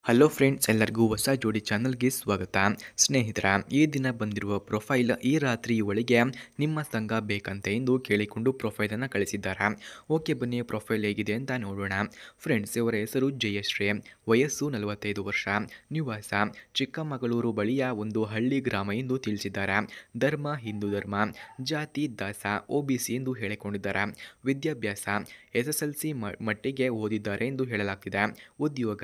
Hello friends, ಎಲ್ಲರಿಗೂ ಹೊಸ ಜೋಡಿ ಚಾನಲ್ಗೆ ಸ್ವಾಗತ. ಸ್ನೇಹಿತರ, ಈ ದಿನ ಬಂದಿರುವ ಪ್ರೊಫೈಲ್ ಈ ರಾತ್ರಿ ಒಳಗೆ ನಿಮ್ಮ ಸಂಘ ಬೇಕಂತೆ ಎಂದು ಕೇಳಿಕೊಂಡು ಪ್ರೊಫೈಲನ್ನು ಕಳಿಸಿದ್ದಾರೆ. ಓಕೆ, ಬನ್ನಿ ಪ್ರೊಫೈಲ್ ಹೇಗಿದೆ ಅಂತ ನೋಡೋಣ. ಫ್ರೆಂಡ್ಸ್, ಇವರ ಹೆಸರು ಜಯಶ್ರೀ, ವಯಸ್ಸು 45 ವರ್ಷ, ನಿವಾಸ ಚಿಕ್ಕಮಗಳೂರು ಬಳಿಯ ಒಂದು ಹಳ್ಳಿ ಗ್ರಾಮ ಎಂದು ತಿಳಿಸಿದ್ದಾರೆ. ಧರ್ಮ ಹಿಂದೂ ಧರ್ಮ, ಜಾತಿ ದಾಸ, OBC ಎಂದು ಹೇಳಿಕೊಂಡಿದ್ದಾರೆ. ವಿದ್ಯಾಭ್ಯಾಸ SSLC ಮಟ್ಟಿಗೆ ಓದಿದ್ದಾರೆ ಎಂದು ಹೇಳಲಾಗ್ತಿದೆ. ಉದ್ಯೋಗ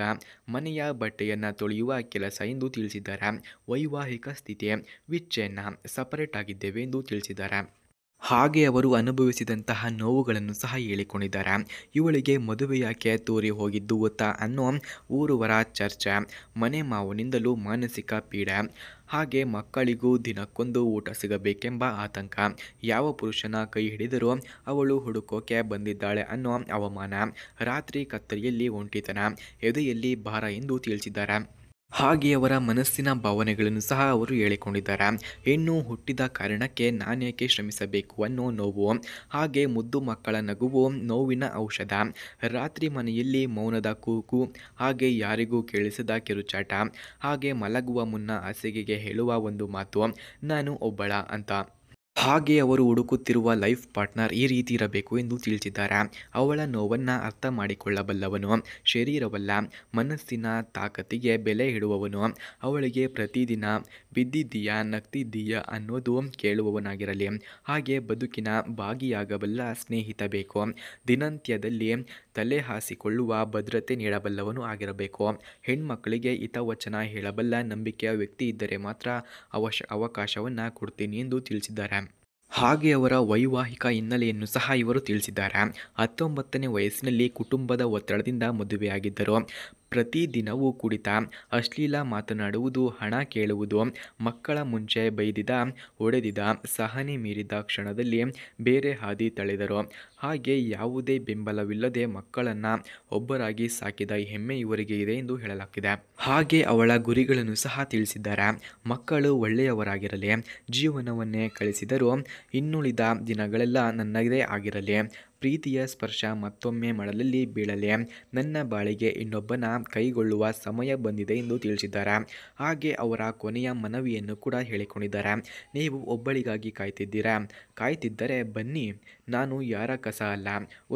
ಮನೆಯ ಬಟ್ಟೆಯನ್ನು ತೊಳೆಯುವ ಕೆಲಸ ಎಂದು ತಿಳಿಸಿದ್ದಾರೆ. ವೈವಾಹಿಕ ಸ್ಥಿತಿ ವಿಚ್ಛೇದನ, ಸಪರೇಟ್ ಆಗಿದ್ದೇವೆ ಎಂದು ತಿಳಿಸಿದ್ದಾರೆ. ಹಾಗೆ ಅವರು ಅನುಭವಿಸಿದಂತಹ ನೋವುಗಳನ್ನು ಸಹ ಹೇಳಿಕೊಂಡಿದ್ದಾರೆ. ಇವಳಿಗೆ ಮದುವೆ ಯಾಕೆ ತೋರಿ ಹೋಗಿದ್ದು ಗೊತ್ತಾ ಅನ್ನೋ ಊರುವರ ಚರ್ಚೆ, ಮನೆ ಮಾವನಿಂದಲೂ ಮಾನಸಿಕ ಪೀಡೆ, ಹಾಗೆ ಮಕ್ಕಳಿಗೂ ದಿನಕ್ಕೊಂದು ಊಟ ಸಿಗಬೇಕೆಂಬ ಆತಂಕ, ಯಾವ ಪುರುಷನ ಕೈ ಹಿಡಿದರೂ ಅವಳು ಹುಡುಕೋಕೆ ಬಂದಿದ್ದಾಳೆ ಅನ್ನೋ ಅವಮಾನ, ರಾತ್ರಿ ಕತ್ತಲೆಯಲ್ಲಿ ಒಂಟಿತನ, ಎದೆಯಲ್ಲಿ ಭಾರ ಎಂದು ತಿಳಿಸಿದ್ದಾರೆ. ಹಾಗೆ ಅವರ ಮನಸ್ಸಿನ ಭಾವನೆಗಳನ್ನು ಸಹ ಅವರು ಹೇಳಿಕೊಂಡಿದ್ದಾರೆ. ಹೆಣ್ಣು ಹುಟ್ಟಿದ ಕಾರಣಕ್ಕೆ ನಾನೇಕೆ ಶ್ರಮಿಸಬೇಕು ಅನ್ನೋ ನೋವು, ಹಾಗೆ ಮುದ್ದು ಮಕ್ಕಳ ನಗುವು ನೋವಿನ ಔಷಧ, ರಾತ್ರಿ ಮನೆಯಲ್ಲಿ ಮೌನದ ಕೂಗು, ಹಾಗೆ ಯಾರಿಗೂ ಕೇಳಿಸದ ಕಿರುಚಾಟ, ಹಾಗೆ ಮಲಗುವ ಮುನ್ನ ಹಾಸಿಗೆಗೆ ಹೇಳುವ ಒಂದು ಮಾತು, ನಾನು ಒಬ್ಬಳ ಅಂತ. ಹಾಗೆ ಅವರು ಹುಡುಕುತ್ತಿರುವ ಲೈಫ್ ಪಾರ್ಟ್ನರ್ ಈ ರೀತಿ ಇರಬೇಕು ಎಂದು ತಿಳಿಸಿದ್ದಾರೆ. ಅವಳ ನೋವನ್ನು ಅರ್ಥ ಮಾಡಿಕೊಳ್ಳಬಲ್ಲವನು, ಶರೀರವಲ್ಲ ಮನಸ್ಸಿನ ತಾಕತ್ತಿಗೆ ಬೆಲೆ ಇಡುವವನು, ಅವಳಿಗೆ ಪ್ರತಿದಿನ ಬಿದ್ದಿದ್ದೀಯಾ ನಗ್ತಿದ್ದೀಯಾ ಅನ್ನೋದು ಕೇಳುವವನಾಗಿರಲಿ, ಹಾಗೆ ಬದುಕಿನ ಭಾಗಿಯಾಗಬಲ್ಲ ಸ್ನೇಹಿತ ಬೇಕು, ದಿನಂತ್ಯದಲ್ಲಿ ತಲೆ ಹಾಸಿಕೊಳ್ಳುವ ಭದ್ರತೆ ನೀಡಬಲ್ಲವನು ಆಗಿರಬೇಕು, ಹೆಣ್ಮಕ್ಕಳಿಗೆ ಹಿತವಚನ ಹೇಳಬಲ್ಲ ನಂಬಿಕೆಯ ವ್ಯಕ್ತಿ ಇದ್ದರೆ ಮಾತ್ರ ಅವಕಾಶವನ್ನು ಕೊಡ್ತೀನಿ ಎಂದು ತಿಳಿಸಿದ್ದಾರೆ. ಹಾಗೆ ಅವರ ವೈವಾಹಿಕ ಹಿನ್ನೆಲೆಯನ್ನು ಸಹ ಇವರು ತಿಳಿಸಿದ್ದಾರೆ. 19ನೇ ವಯಸ್ಸಿನಲ್ಲಿ ಕುಟುಂಬದ ಒತ್ತಡದಿಂದ ಮದುವೆಯಾಗಿದ್ದರು. ಪ್ರತಿದಿನವೂ ಕುಡಿತ, ಅಶ್ಲೀಲ ಮಾತನಾಡುವುದು, ಹಣ ಕೇಳುವುದು, ಮಕ್ಕಳ ಮುಂಚೆ ಬೈದಿದ ಹೊಡೆದಿದ, ಸಹನೆ ಮೀರಿದ ಕ್ಷಣದಲ್ಲಿ ಬೇರೆ ಹಾದಿ ತಳೆದರು. ಹಾಗೆ ಯಾವುದೇ ಬೆಂಬಲವಿಲ್ಲದೆ ಮಕ್ಕಳನ್ನು ಒಬ್ಬರಾಗಿ ಸಾಕಿದ ಹೆಮ್ಮೆ ಇವರಿಗೆ ಇದೆ ಎಂದು ಹೇಳಲಾಗಿದೆ. ಹಾಗೆ ಅವಳ ಗುರಿಗಳನ್ನು ಸಹ ತಿಳಿಸಿದ್ದಾರೆ. ಮಕ್ಕಳು ಒಳ್ಳೆಯವರಾಗಿರಲಿ, ಜೀವನವನ್ನೇ ಕಳಿಸಿದರೂ ಇನ್ನುಳಿದ ದಿನಗಳೆಲ್ಲ ನನ್ನದೇ ಆಗಿರಲಿ, ಪ್ರೀತಿಯ ಸ್ಪರ್ಶ ಮತ್ತೊಮ್ಮೆ ಮಡಲಲ್ಲಿ ಬೀಳಲಿ, ನನ್ನ ಬಾಳಿಗೆ ಇನ್ನೊಬ್ಬನ ಕೈಗೊಳ್ಳುವ ಸಮಯ ಬಂದಿದೆ ಎಂದು ತಿಳಿಸಿದ್ದಾರೆ. ಹಾಗೆ ಅವರ ಕೊನೆಯ ಮನವಿಯನ್ನು ಕೂಡ ಹೇಳಿಕೊಂಡಿದ್ದಾರೆ. ನೀವು ಒಬ್ಬಳಿಗಾಗಿ ಕಾಯ್ತಿದ್ದರೆ ಬನ್ನಿ, ನಾನು ಯಾರ ಕಸ ಅಲ್ಲ,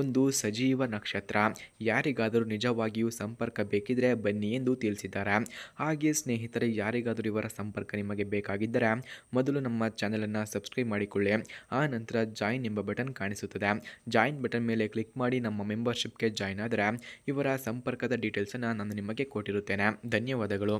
ಒಂದು ಸಜೀವ ನಕ್ಷತ್ರ, ಯಾರಿಗಾದರೂ ನಿಜವಾಗಿಯೂ ಸಂಪರ್ಕ ಬೇಕಿದ್ರೆ ಬನ್ನಿ ಎಂದು ತಿಳಿಸಿದ್ದಾರೆ. ಹಾಗೆ ಸ್ನೇಹಿತರೆ, ಯಾರಿಗಾದರೂ ಇವರ ಸಂಪರ್ಕ ನಿಮಗೆ ಬೇಕಾಗಿದ್ದರೆ ಮೊದಲು ನಮ್ಮ ಚಾನಲನ್ನು ಸಬ್ಸ್ಕ್ರೈಬ್ ಮಾಡಿಕೊಳ್ಳಿ. ಆ ನಂತರ ಜಾಯಿನ್ ಎಂಬ ಬಟನ್ ಕಾಣಿಸುತ್ತದೆ. ಜಾಯಿನ್ ಬಟನ್ ಮೇಲೆ ಕ್ಲಿಕ್ ಮಾಡಿ ನಮ್ಮ ಮೆಂಬರ್ಶಿಪ್ಗೆ ಜಾಯಿನ್ ಆದರೆ ಇವರ ಸಂಪರ್ಕದ ಡೀಟೇಲ್ಸನ್ನು ನಾನು ನಿಮಗೆ ಕೊಟ್ಟಿರುತ್ತೇನೆ. ಧನ್ಯವಾದಗಳು.